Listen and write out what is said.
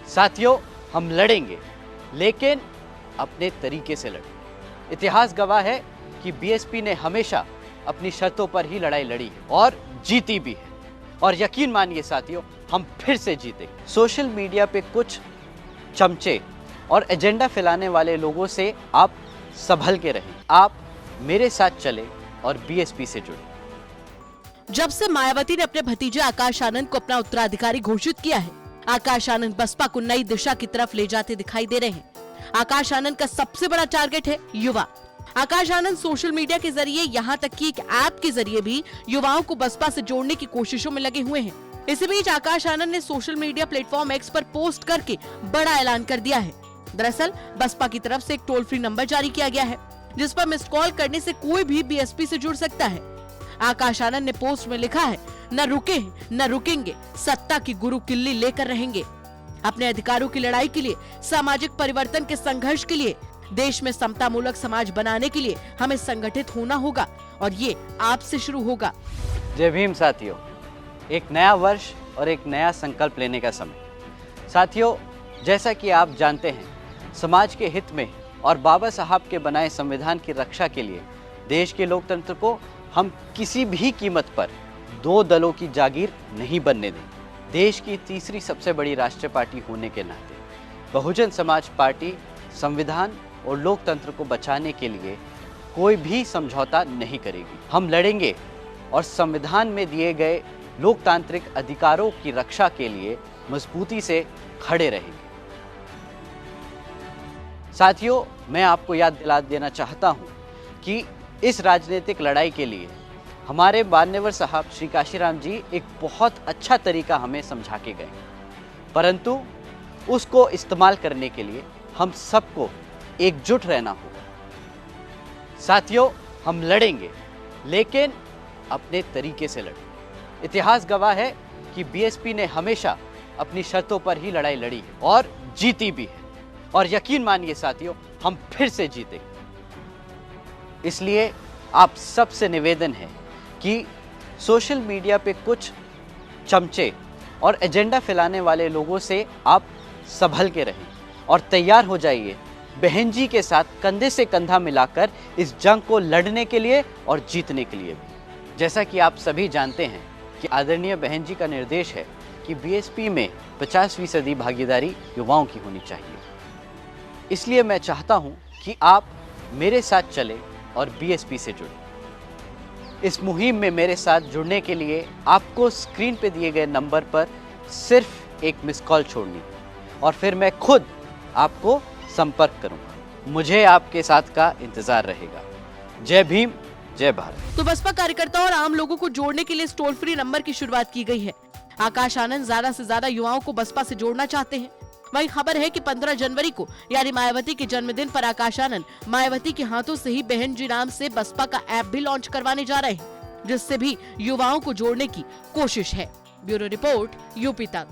साथियों, हम लड़ेंगे, लेकिन अपने तरीके से लड़ेंगे। इतिहास गवाह है कि बीएसपी ने हमेशा अपनी शर्तों पर ही लड़ाई लड़ी है और जीती भी है। और यकीन मानिए साथियों, हम फिर से जीतेंगे। सोशल मीडिया पे कुछ चमचे और एजेंडा फैलाने वाले लोगों से आप संभल के रहें। आप मेरे साथ चले और बीएसपी से जुड़े। जब से मायावती ने अपने भतीजे आकाश आनंद को अपना उत्तराधिकारी घोषित किया है, आकाश आनंद बसपा को नई दिशा की तरफ ले जाते दिखाई दे रहे हैं। आकाश आनंद का सबसे बड़ा टारगेट है युवा। आकाश आनंद सोशल मीडिया के जरिए, यहाँ तक कि एक ऐप के जरिए भी युवाओं को बसपा से जोड़ने की कोशिशों में लगे हुए हैं। इसी बीच आकाश आनंद ने सोशल मीडिया प्लेटफॉर्म एक्स पर पोस्ट करके बड़ा ऐलान कर दिया है। दरअसल बसपा की तरफ से एक टोल फ्री नंबर जारी किया गया है, जिस पर मिस्ड कॉल करने से कोई भी बीएसपी से जुड़ सकता है। आकाश आनंद ने पोस्ट में लिखा है, न रुके न रुकेंगे, सत्ता की गुरु किल्ली लेकर रहेंगे। अपने अधिकारों की लड़ाई के लिए, सामाजिक परिवर्तन के संघर्ष के लिए, देश में समता मूलक समाज बनाने के लिए हमें संगठित होना होगा और ये आपसे शुरू होगा। जय भीम साथियों, एक नया वर्ष और एक नया संकल्प लेने का समय। साथियों, जैसा कि आप जानते हैं, समाज के हित में और बाबा साहब के बनाए संविधान की रक्षा के लिए देश के लोकतंत्र को हम किसी भी कीमत पर दो दलों की जागीर नहीं बनने दें। देश की तीसरी सबसे बड़ी राष्ट्रीय पार्टी होने के नाते बहुजन समाज पार्टी संविधान और लोकतंत्र को बचाने के लिए कोई भी समझौता नहीं करेगी। हम लड़ेंगे और संविधान में दिए गए लोकतांत्रिक अधिकारों की रक्षा के लिए मजबूती से खड़े रहेंगे। साथियों, मैं आपको याद दिला देना चाहता हूं कि इस राजनीतिक लड़ाई के लिए हमारे मान्यवर साहब श्री काशीराम जी एक बहुत अच्छा तरीका हमें समझा के गए, परंतु उसको इस्तेमाल करने के लिए हम सबको एकजुट रहना होगा। साथियों, हम लड़ेंगे, लेकिन अपने तरीके से लड़ेंगे। इतिहास गवाह है कि बीएसपी ने हमेशा अपनी शर्तों पर ही लड़ाई लड़ी है और जीती भी है। और यकीन मानिए साथियों, हम फिर से जीतेंगे। इसलिए आप सबसे निवेदन है कि सोशल मीडिया पे कुछ चमचे और एजेंडा फैलाने वाले लोगों से आप संभल के रहें और तैयार हो जाइए बहन जी के साथ कंधे से कंधा मिलाकर इस जंग को लड़ने के लिए और जीतने के लिए भी। जैसा कि आप सभी जानते हैं कि आदरणीय बहन जी का निर्देश है कि बीएसपी में 50% भागीदारी युवाओं की होनी चाहिए। इसलिए मैं चाहता हूं कि आप मेरे साथ चलें और बीएसपी से जुड़ें। इस मुहिम में मेरे साथ जुड़ने के लिए आपको स्क्रीन पे दिए गए नंबर पर सिर्फ एक मिस कॉल छोड़नी और फिर मैं खुद आपको संपर्क करूंगा। मुझे आपके साथ का इंतजार रहेगा। जय भीम, जय भारत। तो बसपा कार्यकर्ताओं और आम लोगों को जोड़ने के लिए इस टोल फ्री नंबर की शुरुआत की गई है। आकाश आनंद ज्यादा से ज्यादा युवाओं को बसपा से जोड़ना चाहते हैं। वहीं खबर है कि 15 जनवरी को यानी मायावती के जन्मदिन पर आकाश आनंद मायावती के हाथों से ही बहन जी नाम से बसपा का ऐप भी लॉन्च करवाने जा रहे हैं, जिससे भी युवाओं को जोड़ने की कोशिश है। ब्यूरो रिपोर्ट, यूपी तक।